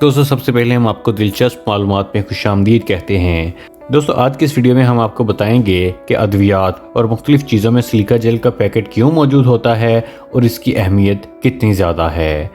दोस्तों सबसे पहले हम आपको दिलचस्प मालूमात में खुशामदीद कहते हैं। दोस्तों आज की इस वीडियो में हम आपको बताएंगे कि अद्वियात और मुख्तलिफ चीज़ों में सिलिका जेल का पैकेट क्यों मौजूद होता है और इसकी अहमियत कितनी ज़्यादा है।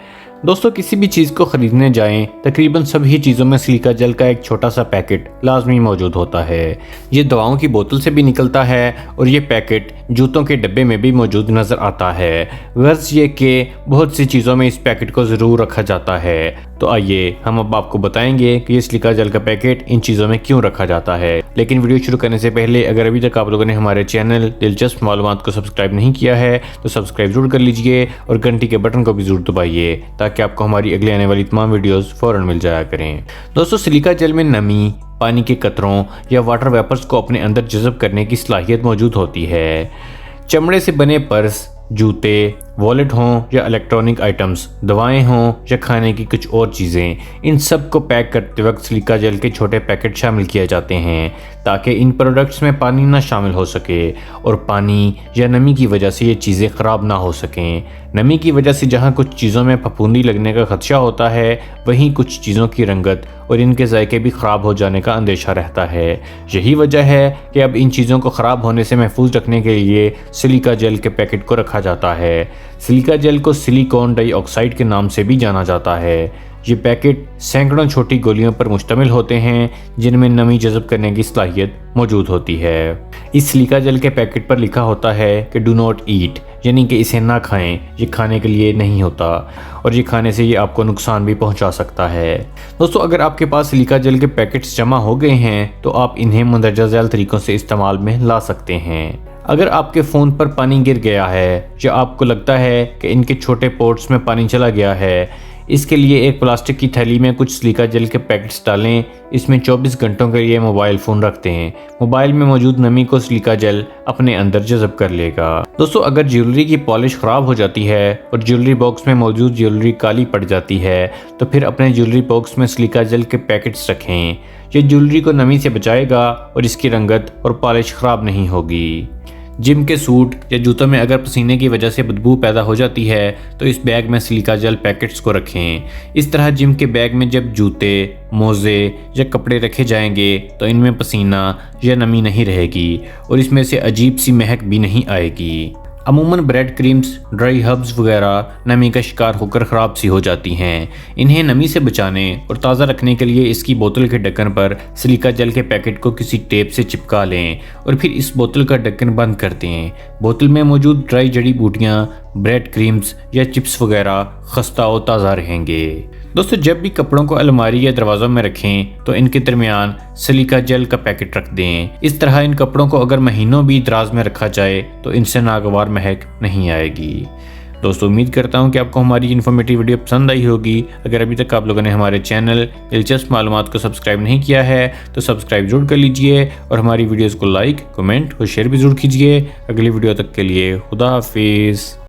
दोस्तों किसी भी चीज़ को ख़रीदने जाएं तकरीबन सभी चीज़ों में सिलिका जेल का एक छोटा सा पैकेट लाजमी मौजूद होता है। ये दवाओं की बोतल से भी निकलता है और ये पैकेट जूतों के डब्बे में भी मौजूद नज़र आता है। गर्ज ये कि बहुत सी चीज़ों में इस पैकेट को ज़रूर रखा जाता है। तो आइए हम अब आपको बताएंगे कि ये सिलिका जेल का पैकेट इन चीज़ों में क्यों रखा जाता है। लेकिन वीडियो शुरू करने से पहले अगर अभी तक आप लोगों ने हमारे चैनल दिलचस्प मालूमात को सब्सक्राइब नहीं किया है तो सब्सक्राइब जरूर कर लीजिए और घंटी के बटन को भी जरूर दबाइए ताकि आपको हमारी अगले आने वाली तमाम वीडियोस फौरन मिल जाया करें। दोस्तों सिलिका जेल में नमी, पानी के कतरों या वाटर वेपर्स को अपने अंदर जज़ब करने की सलाहियत मौजूद होती है। चमड़े से बने पर्स, जूते, वॉलेट हों या इलेक्ट्रॉनिक आइटम्स, दवाएं हों या खाने की कुछ और चीज़ें, इन सब को पैक करते वक्त सिलिका जेल के छोटे पैकेट शामिल किए जाते हैं ताकि इन प्रोडक्ट्स में पानी ना शामिल हो सके और पानी या नमी की वजह से ये चीज़ें ख़राब ना हो सकें। नमी की वजह से जहाँ कुछ चीज़ों में फफूंदी लगने का खदशा होता है वहीं कुछ चीज़ों की रंगत और इनके जायके भी ख़राब हो जाने का अंदेशा रहता है। यही वजह है कि अब इन चीज़ों को ख़राब होने से महफूज रखने के लिए सिलिका जेल के पैकेट को रखा जाता है। सिलिका जेल को सिलिकॉन डाइऑक्साइड के नाम से भी जाना जाता है। ये पैकेट सैकड़ों छोटी गोलियों पर मुश्तमिल होते हैं जिनमें नमी जज़ब करने की सलाहियत मौजूद होती है। इस सिलिका जेल के पैकेट पर लिखा होता है कि डू नॉट ईट, यानी कि इसे ना खाएं, ये खाने के लिए नहीं होता और ये खाने से ये आपको नुकसान भी पहुंचा सकता है। दोस्तों अगर आपके पास सिलिका जेल के पैकेट्स जमा हो गए हैं तो आप इन्हें मंदरजा झैल तरीक़ों से इस्तेमाल में ला सकते हैं। अगर आपके फ़ोन पर पानी गिर गया है या आपको लगता है कि इनके छोटे पोर्ट्स में पानी चला गया है, इसके लिए एक प्लास्टिक की थैली में कुछ सिलिका जेल के पैकेट्स डालें। इसमें 24 घंटों के लिए मोबाइल फ़ोन रखते हैं। मोबाइल में मौजूद नमी को सिलिका जेल अपने अंदर जज़ब कर लेगा। दोस्तों अगर ज्वेलरी की पॉलिश ख़राब हो जाती है और ज्वेलरी बॉक्स में मौजूद ज्वेलरी काली पड़ जाती है तो फिर अपने ज्वेलरी बॉक्स में सिलिका जेल के पैकेट्स रखें। ये ज्वेलरी को नमी से बचाएगा और इसकी रंगत और पॉलिश ख़राब नहीं होगी। जिम के सूट या जूतों में अगर पसीने की वजह से बदबू पैदा हो जाती है तो इस बैग में सिलिका जेल पैकेट्स को रखें। इस तरह जिम के बैग में जब जूते, मोज़े या कपड़े रखे जाएंगे तो इनमें पसीना या नमी नहीं रहेगी और इसमें से अजीब सी महक भी नहीं आएगी। अमूमन ब्रेड क्रीम्स, ड्राई हर्ब्स वगैरह नमी का शिकार होकर ख़राब सी हो जाती हैं। इन्हें नमी से बचाने और ताज़ा रखने के लिए इसकी बोतल के ढक्कन पर सिलिका जेल के पैकेट को किसी टेप से चिपका लें और फिर इस बोतल का ढक्कन बंद कर दें। बोतल में मौजूद ड्राई जड़ी बूटियाँ, ब्रेड क्रीम्स या चिप्स वगैरह खस्ता और ताज़ा रहेंगे। दोस्तों जब भी कपड़ों को अलमारी या दरवाज़ों में रखें तो इनके दरमियान सिलिका जेल का पैकेट रख दें। इस तरह इन कपड़ों को अगर महीनों भी दराज में रखा जाए तो इनसे नागवार महक नहीं आएगी। दोस्तों उम्मीद करता हूं कि आपको हमारी इन्फॉर्मेटिव वीडियो पसंद आई होगी। अगर अभी तक आप लोगों ने हमारे चैनल दिलचस्प मालूमात को सब्सक्राइब नहीं किया है तो सब्सक्राइब जरूर कर लीजिए और हमारी वीडियोज़ को लाइक, कमेंट और शेयर भी जरूर कीजिए। अगली वीडियो तक के लिए खुदा हाफिज़।